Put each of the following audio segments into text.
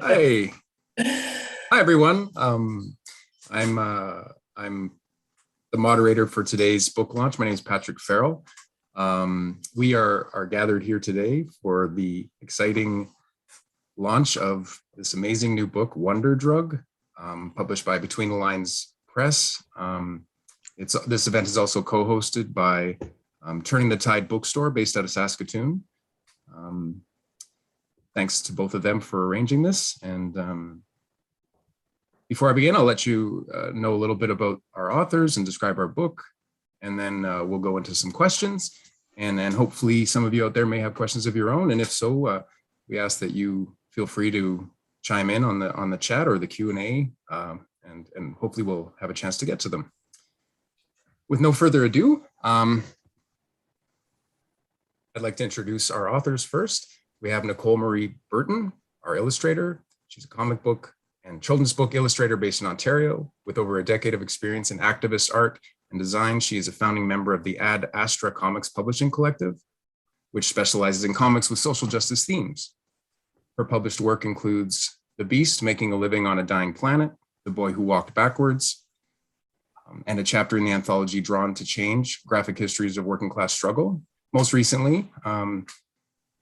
Hi, hi everyone. I'm the moderator for today's book launch. My name is Patrick Farrell. We are gathered here today for the exciting launch of this amazing new book, Wonder Drug, published by Between the Lines Press. This event is also co-hosted by Turning the Tide Bookstore, based out of Saskatoon. Thanks to both of them for arranging this. And before I begin, I'll let you know a little bit about our authors and describe our book, and then we'll go into some questions. And then hopefully some of you out there may have questions of your own. And if so, we ask that you feel free to chime in on the chat or the Q&A, and hopefully we'll have a chance to get to them. With no further ado, I'd like to introduce our authors first. We have Nicole Marie Burton, our illustrator. She's a comic book and children's book illustrator based in Ontario. With over a decade of experience in activist art and design, she is a founding member of the Ad Astra Comics Publishing Collective, which specializes in comics with social justice themes. Her published work includes The Beast, Making a Living on a Dying Planet, The Boy Who Walked Backwards, and a chapter in the anthology Drawn to Change, Graphic Histories of Working Class Struggle. Most recently,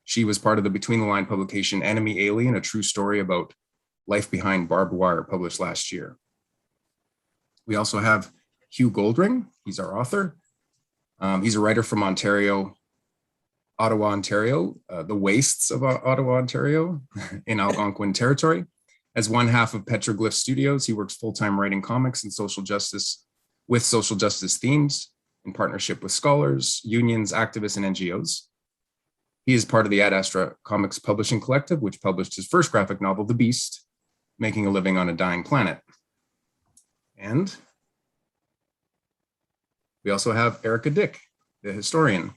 she was part of the Between the Line publication Enemy Alien, a true story about life behind barbed wire, published last year. We also have Hugh Goldring. He's our author. He's a writer from Ontario, Ottawa, Ontario, the wastes of Ottawa, Ontario, in Algonquin territory. As one half of Petroglyph Studios, he works full-time writing comics and social justice themes in partnership with scholars, unions, activists, and NGOs. He is part of the Ad Astra Comics Publishing Collective, which published his first graphic novel, The Beast, Making a Living on a Dying Planet. And we also have Erika Dyck, the historian.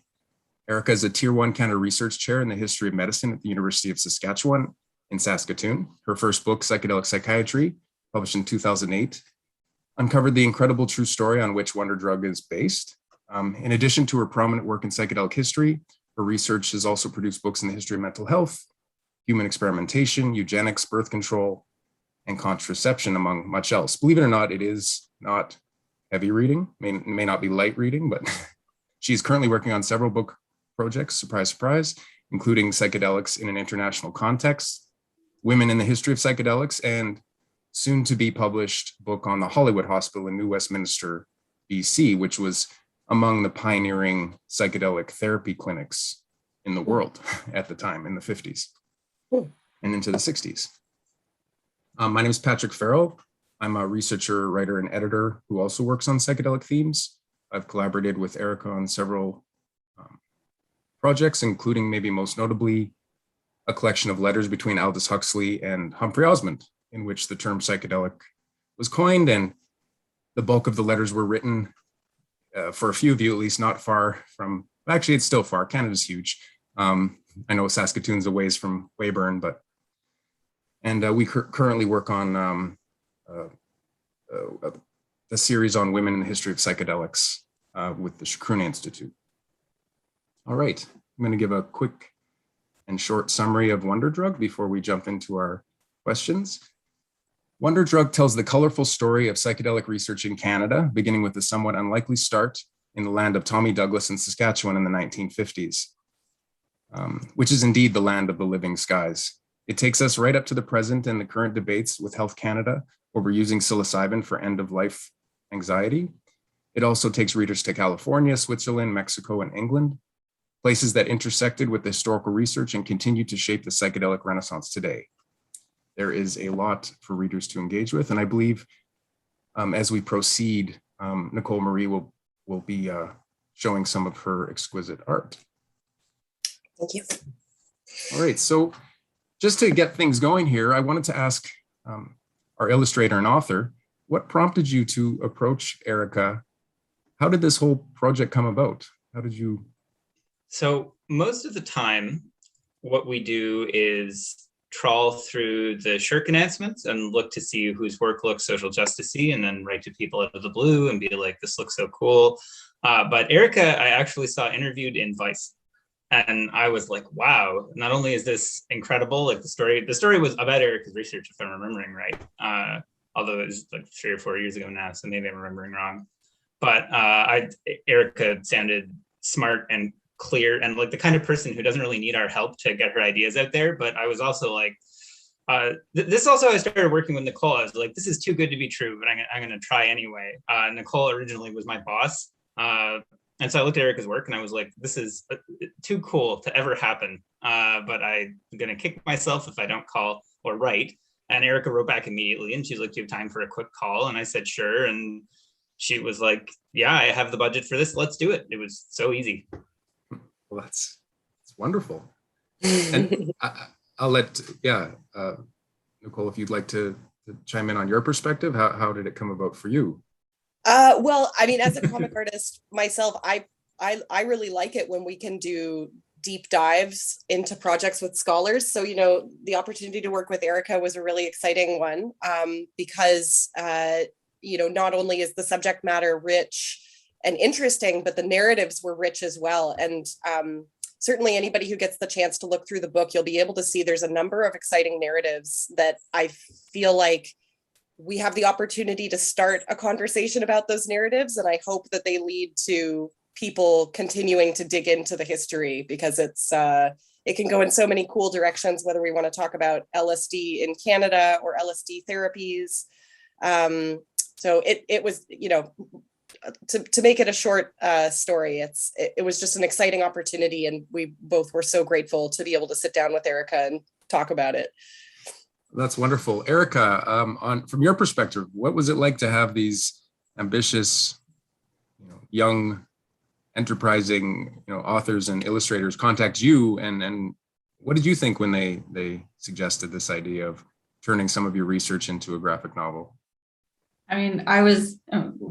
Erika is a Tier 1 Canada Research Chair in the History of Medicine at the University of Saskatchewan in Saskatoon. Her first book, Psychedelic Psychiatry, published in 2008, uncovered the incredible true story on which Wonder Drug is based. In addition to her prominent work in psychedelic history, her research has also produced books in the history of mental health, human experimentation, eugenics, birth control, and contraception, among much else. Believe it or not, it is not heavy reading, may not be light reading, but she's currently working on several book projects, surprise, surprise, including Psychedelics in an International Context, Women in the History of Psychedelics, and soon to be published book on the Hollywood Hospital in New Westminster, BC, which was among the pioneering psychedelic therapy clinics in the world at the time, in the 50s and into the 60s. My name is Patrick Farrell. I'm a researcher, writer, and editor who also works on psychedelic themes. I've collaborated with Erika on several projects, including maybe most notably a collection of letters between Aldous Huxley and Humphrey Osmond, in which the term psychedelic was coined, and the bulk of the letters were written for a few of you, at least, not far from, actually it's still far, Canada's huge. I know Saskatoon's a ways from Weyburn, and we currently work on a series on women in the history of psychedelics with the Chacruna Institute. All right, I'm gonna give a quick and short summary of Wonder Drug before we jump into our questions. Wonder Drug tells the colorful story of psychedelic research in Canada, beginning with a somewhat unlikely start in the land of Tommy Douglas in Saskatchewan in the 1950s, which is indeed the land of the living skies. It takes us right up to the present and the current debates with Health Canada over using psilocybin for end-of-life anxiety. It also takes readers to California, Switzerland, Mexico, and England, places that intersected with the historical research and continue to shape the psychedelic renaissance today. There is a lot for readers to engage with, and I believe as we proceed, Nicole Marie will be showing some of her exquisite art. Thank you. All right, so just to get things going here, I wanted to ask our illustrator and author, what prompted you to approach Erika? How did this whole project come about? How did you? So most of the time, what we do is trawl through the shirk announcements and look to see whose work looks social justice-y, and then write to people out of the blue and be like, this looks so cool. But Erika, I actually saw interviewed in Vice. And I was like, wow, not only is this incredible, like the story was about Erika's research, if I'm remembering right. Although it was like 3 or 4 years ago now, so maybe I'm remembering wrong. But Erika sounded smart and clear and like the kind of person who doesn't really need our help to get her ideas out there. But I was also like, this also, I started working with Nicole. I was like, this is too good to be true, but I'm going to try anyway. Nicole originally was my boss. And so I looked at Erika's work and I was like, this is too cool to ever happen. But I'm going to kick myself if I don't call or write. And Erika wrote back immediately and she's like, do you have time for a quick call? And I said, sure. And she was like, yeah, I have the budget for this. Let's do it. It was so easy. Well, that's wonderful. And I'll let, Nicole, if you'd like to chime in on your perspective, how did it come about for you? Well, I mean, as a comic artist myself, I really like it when we can do deep dives into projects with scholars. So, you know, the opportunity to work with Erika was a really exciting one because, you know, not only is the subject matter rich and interesting, but the narratives were rich as well. And certainly anybody who gets the chance to look through the book, you'll be able to see there's a number of exciting narratives that I feel like we have the opportunity to start a conversation about those narratives. And I hope that they lead to people continuing to dig into the history, because it can go in so many cool directions, whether we want to talk about LSD in Canada or LSD therapies. So it was, you know, to make it a short story, it was just an exciting opportunity. And we both were so grateful to be able to sit down with Erika and talk about it. That's wonderful. Erika, from your perspective, what was it like to have these ambitious, you know, young, enterprising, you know, authors and illustrators contact you, and what did you think when they suggested this idea of turning some of your research into a graphic novel? I mean, I was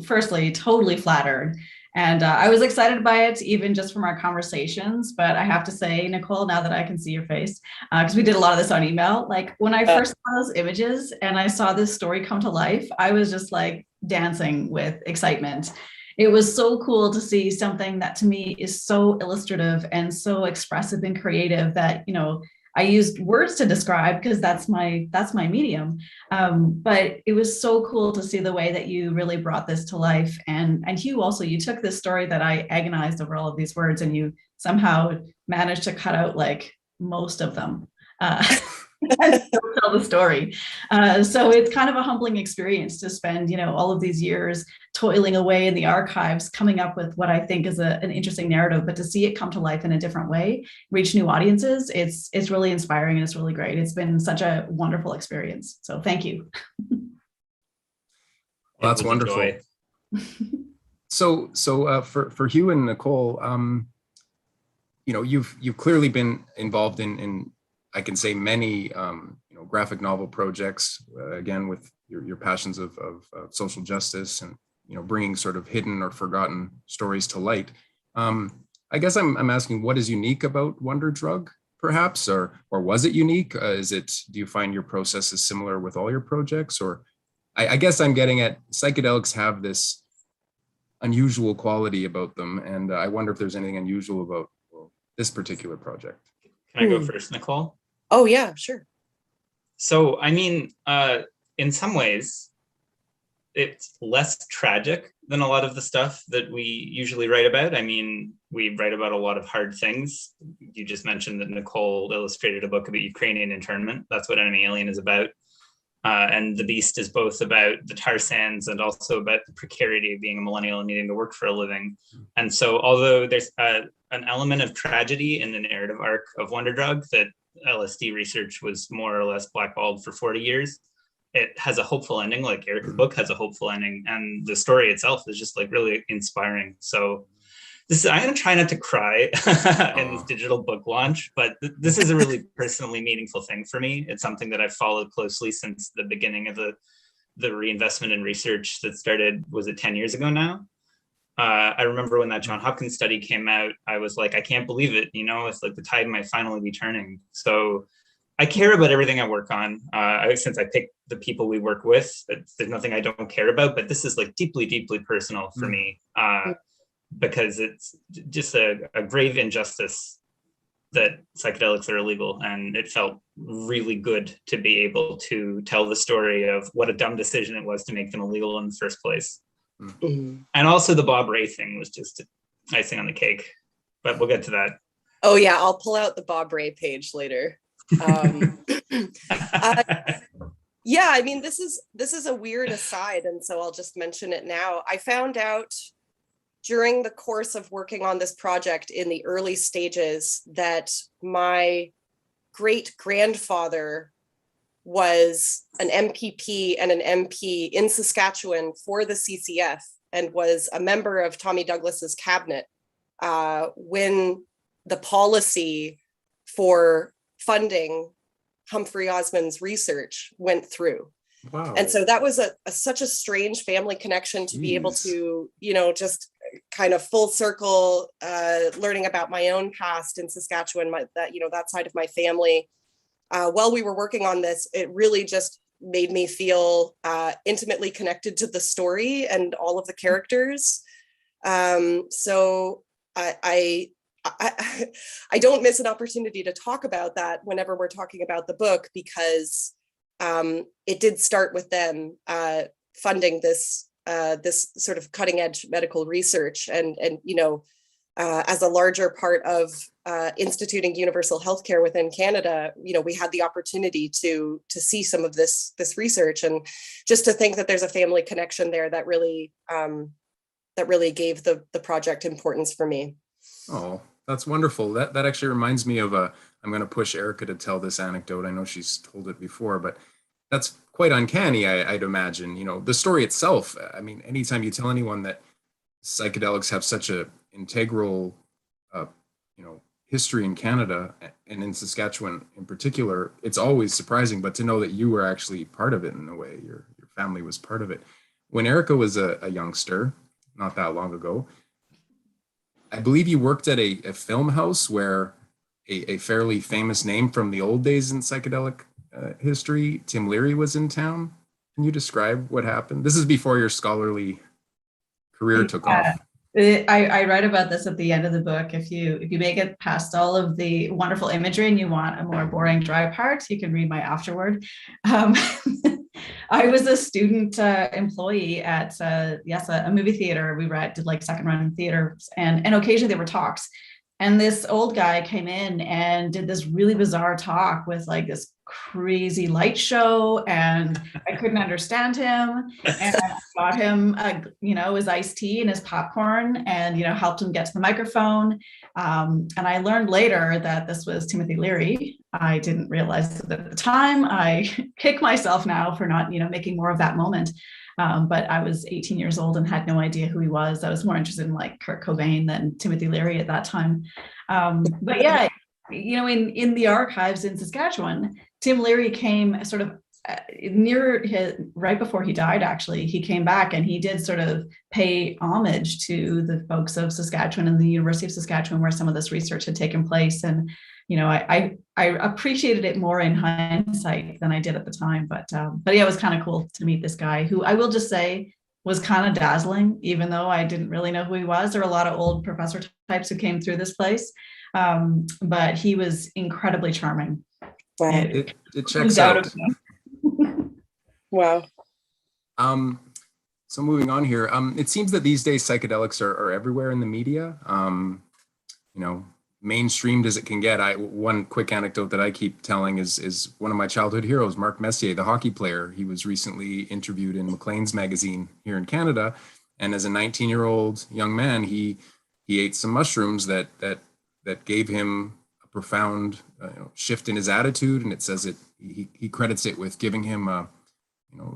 firstly totally flattered, and I was excited by it, even just from our conversations. But I have to say, Nicole, now that I can see your face, because we did a lot of this on email, like when I first saw those images and I saw this story come to life, I was just like dancing with excitement. It was so cool to see something that to me is so illustrative and so expressive and creative that, you know, I used words to describe because that's my medium. But it was so cool to see the way that you really brought this to life. And Hugh, also, you took this story that I agonized over all of these words and you somehow managed to cut out like most of them. And still tell the story. So it's kind of a humbling experience to spend, you know, all of these years toiling away in the archives, coming up with what I think is an interesting narrative, but to see it come to life in a different way, reach new audiences, it's really inspiring and it's really great. It's been such a wonderful experience. So thank you. Well, that's wonderful. So for Hugh and Nicole, you know, you've clearly been involved in I can say many, you know, graphic novel projects, again, with your passions of social justice and, you know, bringing sort of hidden or forgotten stories to light. I guess I'm asking, what is unique about Wonder Drug, perhaps, or was it unique? Do you find your process is similar with all your projects? Or I guess I'm getting at, psychedelics have this unusual quality about them, and I wonder if there's anything unusual about this particular project. Can I go first, Nicole? Oh, yeah, sure. So, I mean, in some ways, it's less tragic than a lot of the stuff that we usually write about. I mean, we write about a lot of hard things. You just mentioned that Nicole illustrated a book about Ukrainian internment. That's what Enemy Alien is about. And The Beast is both about the tar sands and also about the precarity of being a millennial and needing to work for a living. And so, although there's an element of tragedy in the narrative arc of Wonder Drug that LSD research was more or less blackballed for 40 years, it has a hopeful ending. Like Erika's book has a hopeful ending, and the story itself is just like really inspiring. So I'm going to try not to cry in this digital book launch, but this is a really personally meaningful thing for me. It's something that I've followed closely since the beginning of the reinvestment in research that started, was it 10 years ago now? I remember when that John Hopkins study came out, I was like, I can't believe it. You know, it's like the tide might finally be turning. So I care about everything I work on. Since I picked the people we work with, there's nothing I don't care about, but this is like deeply, deeply personal for me. Because it's just a grave injustice that psychedelics are illegal, and it felt really good to be able to tell the story of what a dumb decision it was to make them illegal in the first place. Mm-hmm. And also the Bob Rae thing was just icing on the cake, but we'll get to that. Oh yeah, I'll pull out the Bob Rae page later. Yeah, I mean, this is a weird aside, and so I'll just mention it now. I found out during the course of working on this project in the early stages that my great grandfather was an MPP and an MP in Saskatchewan for the CCF and was a member of Tommy Douglas's cabinet when the policy for funding Humphrey Osmond's research went through. Wow. And so that was such a strange family connection to be able to, just kind of full circle, learning about my own past in Saskatchewan, that side of my family. While we were working on this, it really just made me feel intimately connected to the story and all of the characters. So I don't miss an opportunity to talk about that whenever we're talking about the book, because it did start with them funding this sort of cutting edge medical research, and as a larger part of instituting universal healthcare within Canada, we had the opportunity to see some of this research, and just to think that there's a family connection there that really gave the project importance for me. Oh, that's wonderful. That actually reminds me of I'm going to push Erika to tell this anecdote. I know she's told it before, but that's quite uncanny, I'd imagine. The story itself, I mean, anytime you tell anyone that psychedelics have such a integral, history in Canada and in Saskatchewan in particular, it's always surprising, but to know that you were actually part of it in a way, your family was part of it. When Erika was a youngster, not that long ago, I believe you worked at a film house where a fairly famous name from the old days in psychedelic history, Tim Leary, was in town. Can you describe what happened? This is before your scholarly career took off. I write about this at the end of the book. If you make it past all of the wonderful imagery and you want a more boring, dry part, you can read my afterword. I was a student employee at a movie theater. We did like second run theaters, and occasionally there were talks. And this old guy came in and did this really bizarre talk with like this crazy light show, and I couldn't understand him. And I got him, his iced tea and his popcorn, and helped him get to the microphone. And I learned later that this was Timothy Leary. I didn't realize it at the time. I kick myself now for not, making more of that moment. But I was 18 years old and had no idea who he was. I was more interested in like Kurt Cobain than Timothy Leary at that time. But yeah, in the archives in Saskatchewan, Tim Leary came sort of right before he died, actually. He came back and he did sort of pay homage to the folks of Saskatchewan and the University of Saskatchewan, where some of this research had taken place. And I appreciated it more in hindsight than I did at the time. But yeah, it was kind of cool to meet this guy, who I will just say was kind of dazzling, even though I didn't really know who he was. There were a lot of old professor types who came through this place, but he was incredibly charming. Wow. It checks out. Wow. So moving on here, it seems that these days psychedelics are everywhere in the media. Mainstreamed as it can get. One quick anecdote that I keep telling is one of my childhood heroes, Mark Messier, the hockey player. He was recently interviewed in Maclean's magazine here in Canada, and as a 19-year-old young man, he ate some mushrooms that gave him a profound shift in his attitude, and it says he credits it with giving him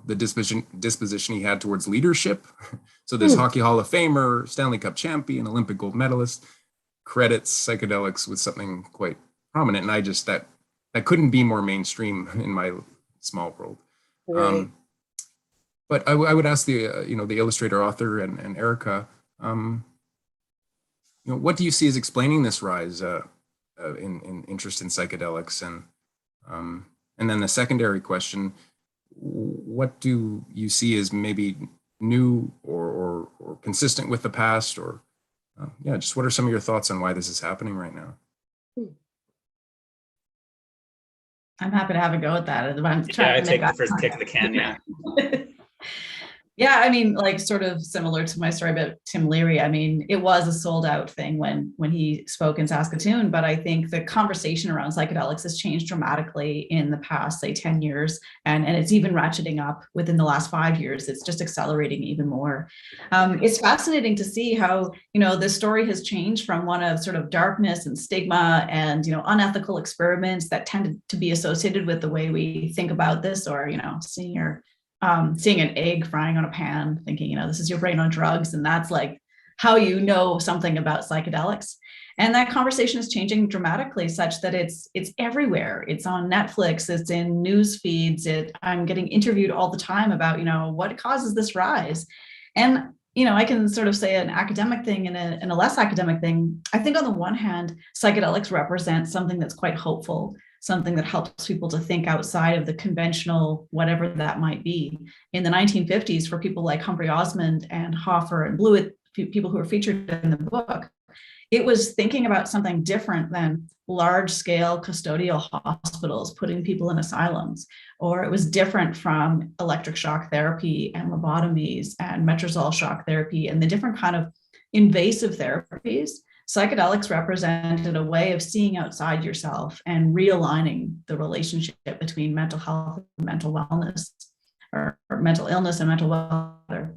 the disposition he had towards leadership. So this Hockey Hall of Famer, Stanley Cup champion, Olympic gold medalist, credits psychedelics with something quite prominent, and that couldn't be more mainstream in my small world. Right. But I would ask the illustrator, author, and Erika, what do you see as explaining this rise in interest in psychedelics, and then the secondary question: what do you see as maybe new or consistent with the past, or just what are some of your thoughts on why this is happening right now? I'm happy to have a go at that. I'm Yeah, trying I to take make the first kick of the can. Yeah. Yeah, I mean, like sort of similar to my story about Tim Leary. I mean, it was a sold out thing when he spoke in Saskatoon, but I think the conversation around psychedelics has changed dramatically in the past, say, 10 years. And it's even ratcheting up within the last 5 years. It's just accelerating even more. It's fascinating to see how, this story has changed from one of sort of darkness and stigma and, unethical experiments that tended to be associated with the way we think about this, or, seeing an egg frying on a pan, thinking, this is your brain on drugs. And that's like how you know something about psychedelics. And that conversation is changing dramatically such that it's everywhere. It's on Netflix, it's in news feeds. I'm getting interviewed all the time about, what causes this rise. And, I can sort of say an academic thing and a less academic thing. I think on the one hand, psychedelics represent something that's quite hopeful, something that helps people to think outside of the conventional, whatever that might be. In the 1950s, for people like Humphrey Osmond and Hoffer and Blewett, people who are featured in the book, it was thinking about something different than large-scale custodial hospitals putting people in asylums, or it was different from electric shock therapy and lobotomies and metrazole shock therapy and the different kind of invasive therapies. Psychedelics represented a way of seeing outside yourself and realigning the relationship between mental health and mental wellness, or mental illness and mental wellness.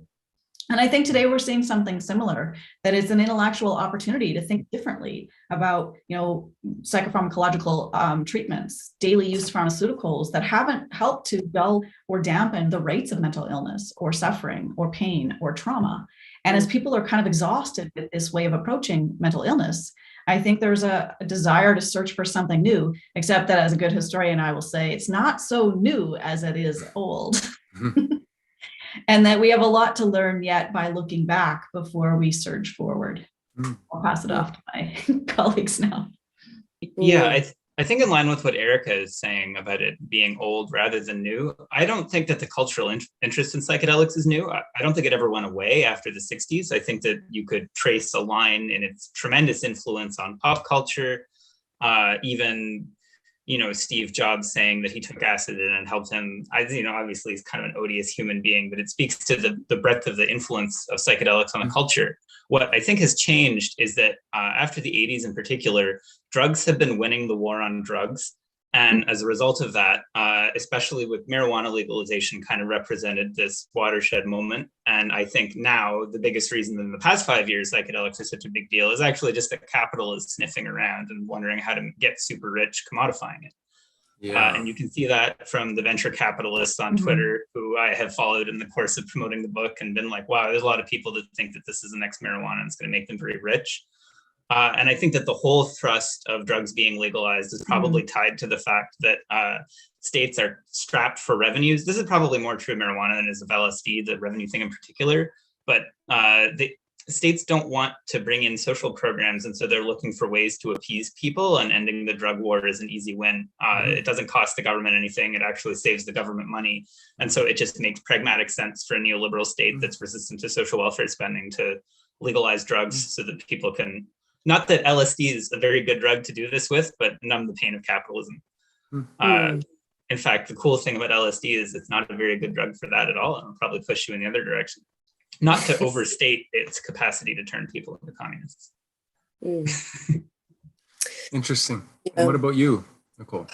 And I think today we're seeing something similar, that it's an intellectual opportunity to think differently about, psychopharmacological treatments, daily use pharmaceuticals that haven't helped to dull or dampen the rates of mental illness or suffering or pain or trauma. And as people are kind of exhausted with this way of approaching mental illness, I think there's a desire to search for something new, except that as a good historian, I will say it's not so new as it is old. And that we have a lot to learn yet by looking back before we surge forward. I'll pass it off to my colleagues now. Yeah, I think in line with what Erika is saying about it being old rather than new, I don't think that the cultural interest in psychedelics is new. I don't think it ever went away after the 60s. I think that you could trace a line in its tremendous influence on pop culture, even Steve Jobs saying that he took acid and it helped him. Obviously he's kind of an odious human being, but it speaks to the breadth of the influence of psychedelics on the culture. What I think has changed is that after the 80s in particular, drugs have been winning the war on drugs. And as a result of that, especially with marijuana legalization, kind of represented this watershed moment. And I think now the biggest reason in the past 5 years psychedelics are such a big deal is actually just that capital is sniffing around and wondering how to get super rich commodifying it. Yeah. And you can see that from the venture capitalists on Twitter, who I have followed in the course of promoting the book and been like, wow, there's a lot of people that think that this is the next marijuana and it's going to make them very rich. And I think that the whole thrust of drugs being legalized is probably tied to the fact that states are strapped for revenues. This is probably more true of marijuana than it is of LSD, the revenue thing in particular. But the states don't want to bring in social programs. And so they're looking for ways to appease people, and ending the drug war is an easy win. It doesn't cost the government anything. It actually saves the government money. And so it just makes pragmatic sense for a neoliberal state that's resistant to social welfare spending to legalize drugs so that people can... Not that LSD is a very good drug to do this with, but numb the pain of capitalism. In fact, the cool thing about LSD is it's not a very good drug for that at all. It'll probably push you in the other direction. Not to overstate its capacity to turn people into communists. Interesting. Yeah. And what about you, Nicole?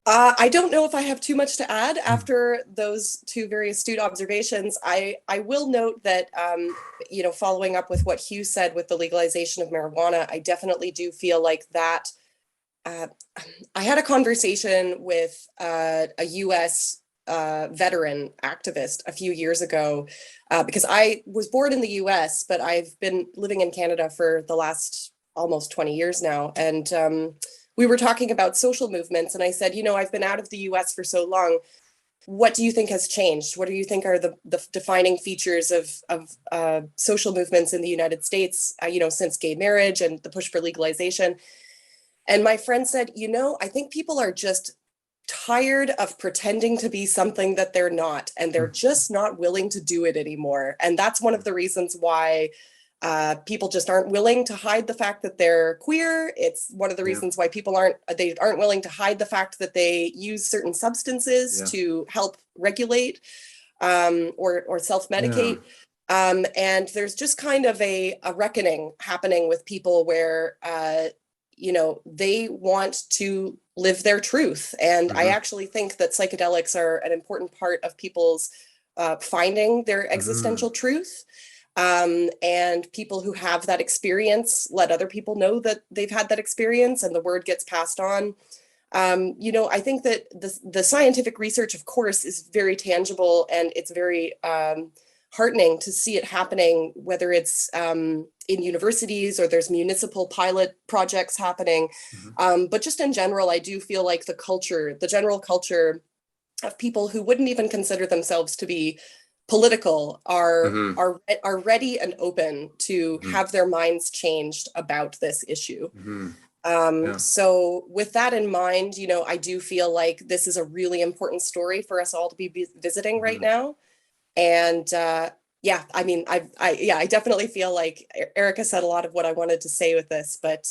I don't know if I have too much to add after those two very astute observations. I will note that, following up with what Hugh said with the legalization of marijuana, I definitely do feel like that. I had a conversation with a US veteran activist a few years ago, because I was born in the US, but I've been living in Canada for the last almost 20 years now. And we were talking about social movements, and I said, I've been out of the US for so long. What do you think has changed? What do you think are the defining features of social movements in the United States, since gay marriage and the push for legalization? And my friend said, I think people are just tired of pretending to be something that they're not, and they're just not willing to do it anymore. And that's one of the reasons why People just aren't willing to hide the fact that they're queer. It's one of the reasons why people aren't willing to hide the fact that they use certain substances to help regulate or self-medicate. And there's just kind of a reckoning happening with people where, they want to live their truth. And I actually think that psychedelics are an important part of people's finding their existential truth. And people who have that experience let other people know that they've had that experience, and the word gets passed on. I think that the scientific research, of course, is very tangible, and it's very heartening to see it happening, whether it's in universities or there's municipal pilot projects happening. But just in general, I do feel like the general culture of people who wouldn't even consider themselves to be political are ready and open to have their minds changed about this issue. So with that in mind, I do feel like this is a really important story for us all to be visiting right now. And I definitely feel like Erika said a lot of what I wanted to say with this, but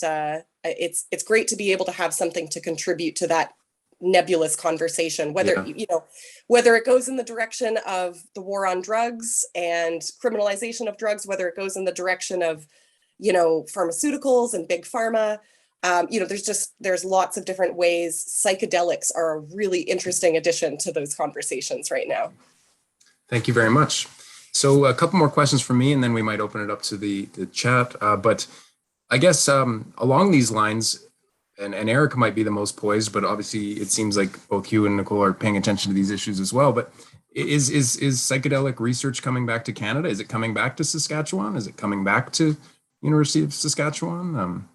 it's great to be able to have something to contribute to that nebulous conversation, whether it goes in the direction of the war on drugs and criminalization of drugs, whether it goes in the direction of pharmaceuticals and big pharma. There's lots of different ways. Psychedelics are a really interesting addition to those conversations right now. Thank you very much. So a couple more questions from me, and then we might open it up to the chat. But I guess along these lines, and Erika might be the most poised, but obviously it seems like both Hugh and Nicole are paying attention to these issues as well. But is psychedelic research coming back to Canada? Is it coming back to Saskatchewan? Is it coming back to University of Saskatchewan?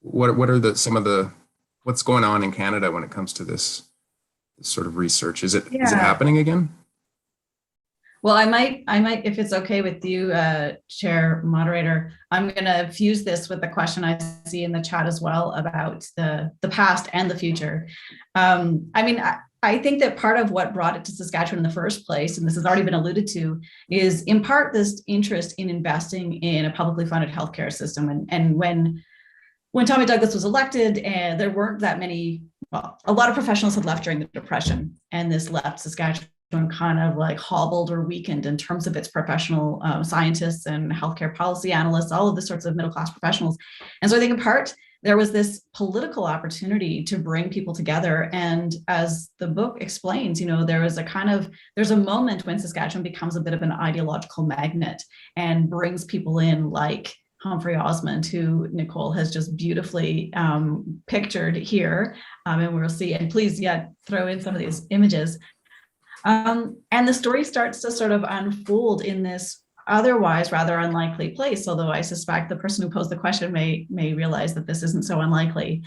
What are what's going on in Canada when it comes to this sort of research? Is it happening again? Well, I might, if it's okay with you, Chair Moderator, I'm going to fuse this with the question I see in the chat as well about the past and the future. I think that part of what brought it to Saskatchewan in the first place, and this has already been alluded to, is in part this interest in investing in a publicly funded healthcare system. And when Tommy Douglas was elected, and there weren't that many, a lot of professionals had left during the Depression, and this left Saskatchewan kind of like hobbled or weakened in terms of its professional scientists and healthcare policy analysts, all of the sorts of middle-class professionals. And so I think in part, there was this political opportunity to bring people together. And as the book explains, there's a moment when Saskatchewan becomes a bit of an ideological magnet and brings people in like Humphrey Osmond, who Nicole has just beautifully pictured here. And we'll see, and please, throw in some of these images. And the story starts to sort of unfold in this otherwise rather unlikely place, although I suspect the person who posed the question may realize that this isn't so unlikely.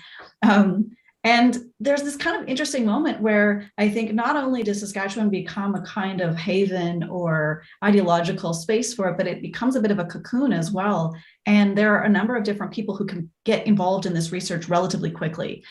And there's this kind of interesting moment where I think not only does Saskatchewan become a kind of haven or ideological space for it, but it becomes a bit of a cocoon as well. And there are a number of different people who can get involved in this research relatively quickly.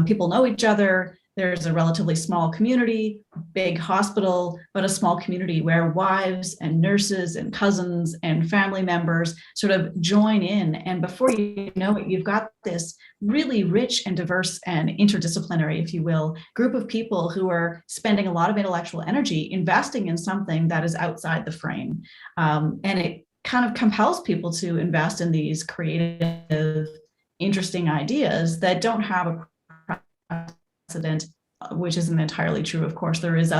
People know each other. There's a relatively small community, big hospital, but a small community where wives and nurses and cousins and family members sort of join in. And before you know it, you've got this really rich and diverse and interdisciplinary, if you will, group of people who are spending a lot of intellectual energy investing in something that is outside the frame. And it kind of compels people to invest in these creative, interesting ideas that don't have a precedent, which isn't entirely true. Of course, there's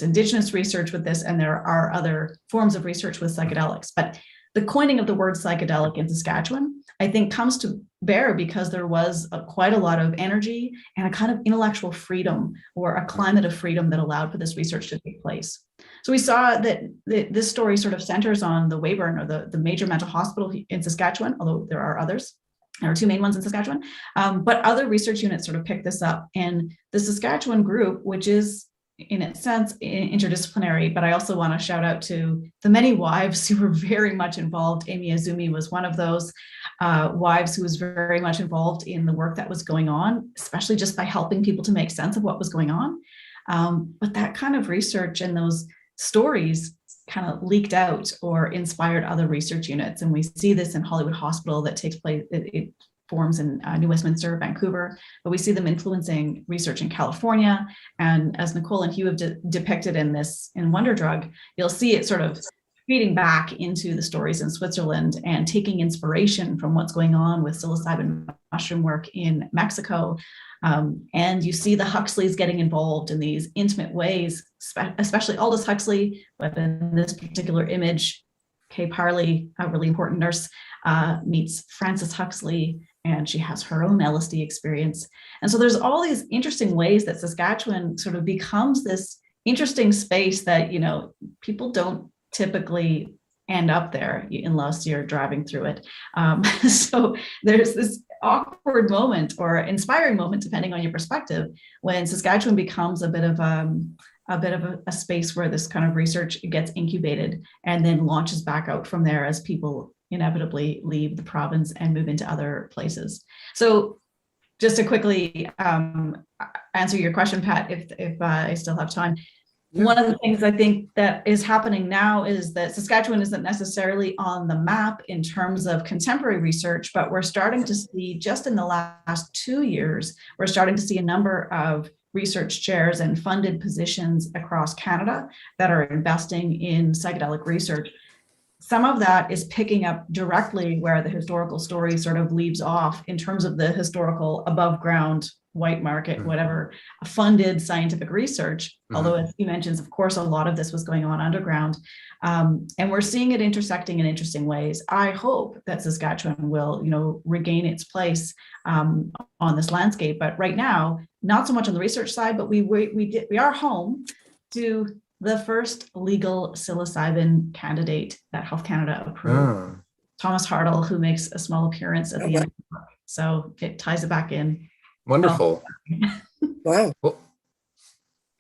Indigenous research with this, and there are other forms of research with psychedelics. But the coining of the word psychedelic in Saskatchewan, I think, comes to bear because there was quite a lot of energy and a kind of intellectual freedom, or a climate of freedom that allowed for this research to take place. So we saw that this story sort of centers on the Weyburn, or the major mental hospital in Saskatchewan, although there are others. There are two main ones in Saskatchewan, but other research units sort of pick this up. And the Saskatchewan group, which is in its sense interdisciplinary, but I also want to shout out to the many wives who were very much involved. Amy Azumi was one of those wives who was very much involved in the work that was going on, especially just by helping people to make sense of what was going on. But that kind of research and those stories kind of leaked out or inspired other research units. And we see this in Hollywood Hospital that takes place, it forms in New Westminster, Vancouver, but we see them influencing research in California. And as Nicole and Hugh have depicted in this, in Wonder Drug, you'll see it sort of feeding back into the stories in Switzerland and taking inspiration from what's going on with psilocybin mushroom work in Mexico. And you see the Huxleys getting involved in these intimate ways, especially Aldous Huxley, but in this particular image, Kay Parley, a really important nurse, meets Frances Huxley, and she has her own LSD experience. And so there's all these interesting ways that Saskatchewan sort of becomes this interesting space that, you know, people don't typically end up there unless you're driving through it. So there's this awkward moment or inspiring moment, depending on your perspective, when Saskatchewan becomes a bit of a space where this kind of research gets incubated and then launches back out from there as people inevitably leave the province and move into other places. So just to quickly answer your question, Pat, if I still have time. Yeah. One of the things I think that is happening now is that Saskatchewan isn't necessarily on the map in terms of contemporary research, but we're starting to see, just in the last 2 years, we're starting to see a number of research chairs and funded positions across Canada that are investing in psychedelic research. Some of that is picking up directly where the historical story sort of leaves off in terms of the historical above ground, white market, whatever, funded scientific research. Although, as he mentions, of course, a lot of this was going on underground. And we're seeing it intersecting in interesting ways. I hope that Saskatchewan will, you know, regain its place on this landscape. But right now, not so much on the research side, but we are home to the first legal psilocybin candidate that Health Canada approved. Thomas Hartle, who makes a small appearance at the end of the book. So it ties it back in. Wonderful. Wow. Well,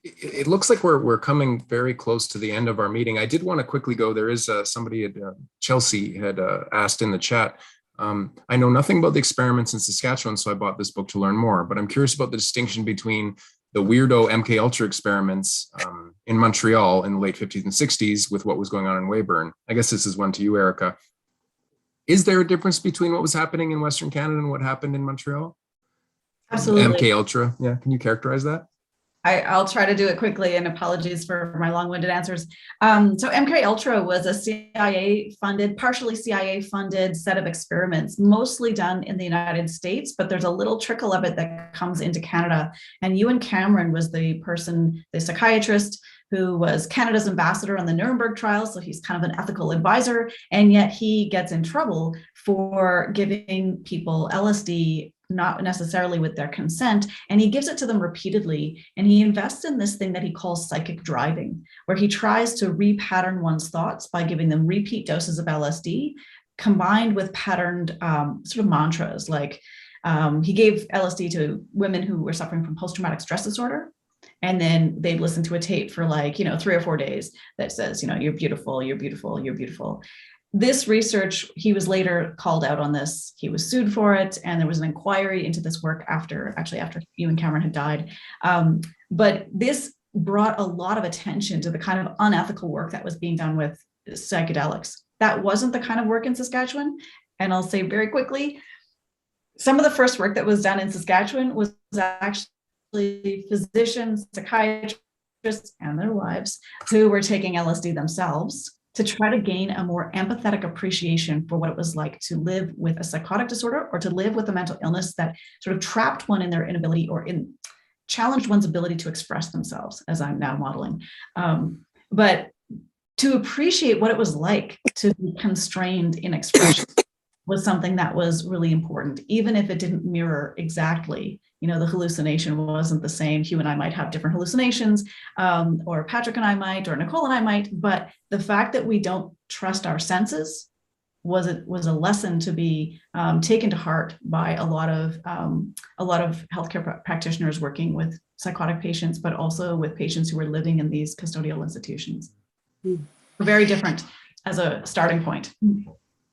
it looks like we're coming very close to the end of our meeting. I did want to quickly go. There is somebody at Chelsea had asked in the chat. I know nothing about the experiments in Saskatchewan, so I bought this book to learn more. But I'm curious about the distinction between the weirdo MK Ultra experiments in Montreal in the late 50s and 60s with what was going on in Weyburn. I guess this is one to you, Erika. Is there a difference between what was happening in Western Canada and what happened in Montreal? Absolutely. MK Ultra. Yeah. Can you characterize that? I'll try to do it quickly, and apologies for my long-winded answers. So MK Ultra was a CIA-funded, partially CIA-funded set of experiments, mostly done in the United States, but there's a little trickle of it that comes into Canada. And Ewan Cameron was the psychiatrist who was Canada's ambassador on the Nuremberg trial. So he's kind of an ethical advisor, and yet he gets in trouble for giving people LSD, not necessarily with their consent, and he gives it to them repeatedly. And he invests in this thing that he calls psychic driving, where he tries to repattern one's thoughts by giving them repeat doses of LSD, combined with patterned sort of mantras. Like he gave LSD to women who were suffering from post-traumatic stress disorder. And then they'd listen to a tape for 3 or 4 days that says, you're beautiful, you're beautiful, you're beautiful. This research, he was later called out on this. He was sued for it, and there was an inquiry into this work after Ewan Cameron had died. But this brought a lot of attention to the kind of unethical work that was being done with psychedelics. That wasn't the kind of work in Saskatchewan. And I'll say very quickly, some of the first work that was done in Saskatchewan was actually physicians, psychiatrists, and their wives who were taking LSD themselves to try to gain a more empathetic appreciation for what it was like to live with a psychotic disorder or to live with a mental illness that sort of trapped one in their inability or challenged one's ability to express themselves, as I'm now modeling. But to appreciate what it was like to be constrained in expression was something that was really important, even if it didn't mirror exactly, the hallucination wasn't the same. Hugh and I might have different hallucinations, or Patrick and I might, or Nicole and I might, but the fact that we don't trust our senses was a lesson to be taken to heart by a lot of healthcare practitioners working with psychotic patients, but also with patients who were living in these custodial institutions. Very different as a starting point.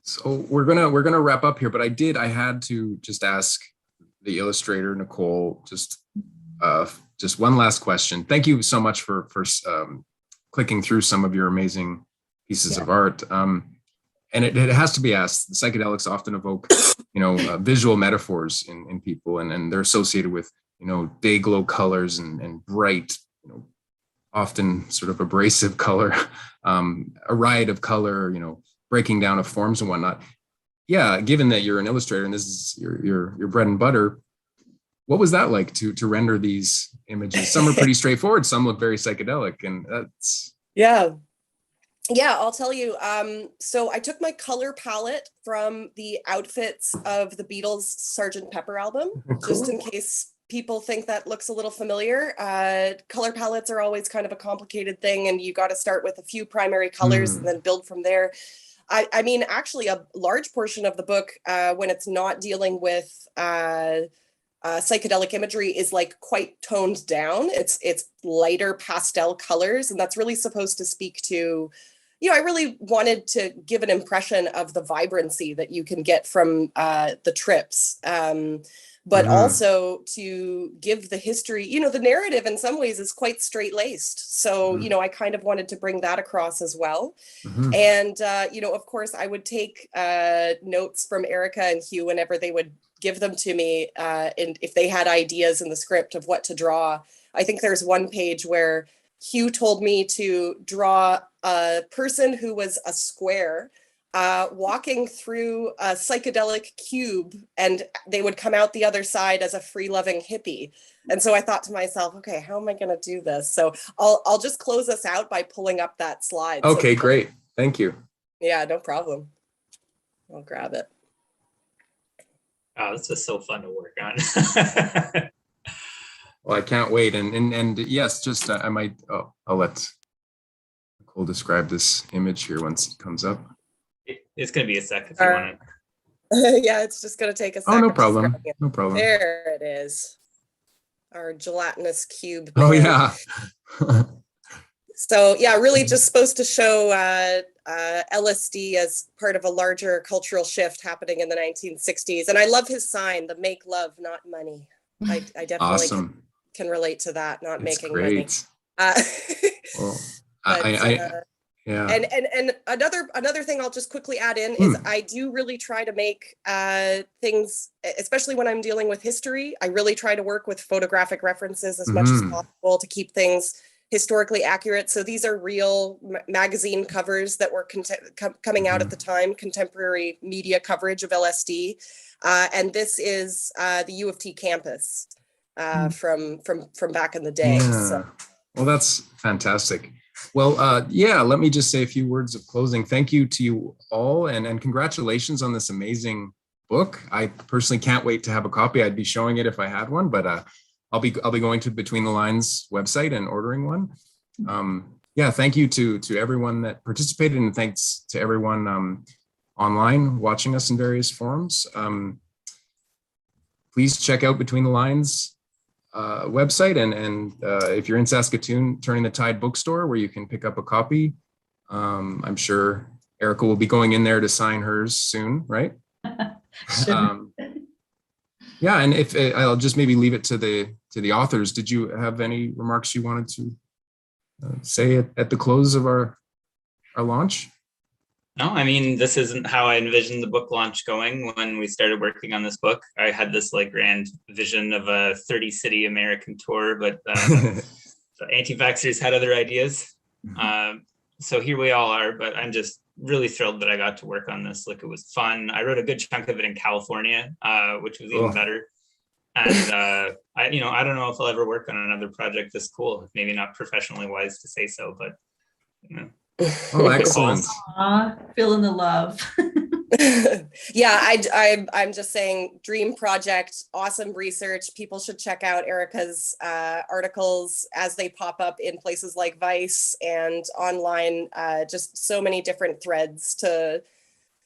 So we're gonna wrap up here, but I had to just ask the illustrator, Nicole, just one last question. Thank you so much for clicking through some of your amazing pieces of art. And it has to be asked, the psychedelics often evoke, visual metaphors in people, and they're associated with, day glow colors and bright, often sort of abrasive color, a riot of color, breaking down of forms and whatnot. Yeah, given that you're an illustrator and this is your bread and butter, what was that like to render these images? Some are pretty straightforward, some look very psychedelic, and that's... Yeah, I'll tell you. So I took my color palette from the outfits of the Beatles' Sgt. Pepper album, just in case people think that looks a little familiar. Color palettes are always kind of a complicated thing, and you got to start with a few primary colors and then build from there. I mean, actually, a large portion of the book, when it's not dealing with psychedelic imagery, is like quite toned down. It's lighter pastel colors, and that's really supposed to speak to, I really wanted to give an impression of the vibrancy that you can get from the trips, but also to give the history. The narrative in some ways is quite straight-laced, so I kind of wanted to bring that across as well. And of course, I would take notes from Erika and Hugh whenever they would give them to me, and if they had ideas in the script of what to draw. I think there's one page where Hugh told me to draw a person who was a square walking through a psychedelic cube, and they would come out the other side as a free-loving hippie. And so I thought to myself, okay, how am I going to do this? So I'll just close us out by pulling up that slide. Okay, great. Thank you. Yeah, no problem. I'll grab it. Oh, this is so fun to work on. Well, I can't wait. And yes, just I might, I'll let Nicole describe this image here once it comes up. It's going to be a sec if you want to. Yeah, it's just going to take a second. Oh, no problem. No problem. There it is. Our gelatinous cube. Oh, yeah. So, yeah, really just supposed to show LSD as part of a larger cultural shift happening in the 1960s. And I love his sign, the make love, not money. I definitely can relate to that, not it's making great. money. Well, yeah. And another thing I'll just quickly add in is I do really try to make things, especially when I'm dealing with history, I really try to work with photographic references as much as possible to keep things historically accurate. So these are real magazine covers that were coming out at the time, contemporary media coverage of LSD. And this is the U of T campus from back in the day. Yeah. So. Well, that's fantastic. Well, let me just say a few words of closing. Thank you to you all, and congratulations on this amazing book. I personally can't wait to have a copy. I'd be showing it if I had one, but I'll be going to Between the Lines website and ordering one. Thank you to everyone that participated, and thanks to everyone online watching us in various forums. Please check out Between the Lines website, and if you're in Saskatoon, Turning the Tide bookstore, where you can pick up a copy. I'm sure Erika will be going in there to sign hers soon, right? And if I'll just maybe leave it to the authors. Did you have any remarks you wanted to say at the close of our launch? No, I mean, this isn't how I envisioned the book launch going when we started working on this book. I had this grand vision of a 30-city American tour, but the anti-vaxxers had other ideas. So here we all are, but I'm just really thrilled that I got to work on this. It was fun. I wrote a good chunk of it in California, which was even better. And I don't know if I'll ever work on another project this cool. Maybe not professionally wise to say so, but Oh, excellent. Feeling the love. Yeah, I'm just saying, dream project, awesome research. People should check out Erika's articles as they pop up in places like Vice and online. Just so many different threads to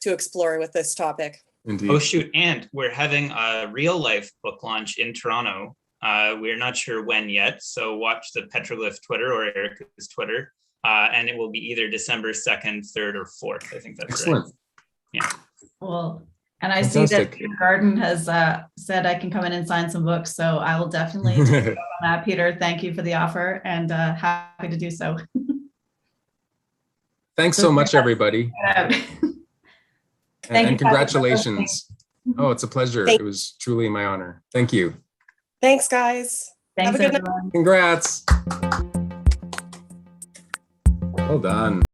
explore with this topic. Indeed. Oh shoot! And we're having a real life book launch in Toronto. We're not sure when yet, so watch the Petroglyph Twitter or Erika's Twitter. And it will be either December 2nd, 3rd, or 4th. I think that's excellent. Right. Yeah. Well, and I Fantastic. see that Peter Garden has said I can come in and sign some books, so I will definitely take you up on that, Peter. Thank you for the offer, and happy to do so. Thanks so much, everybody. Thank And you. congratulations. Oh, it's a pleasure. Thank- It was truly my honor. Thank you. Thanks, guys. Thanks, Have a good night. everyone. Congrats. Well done.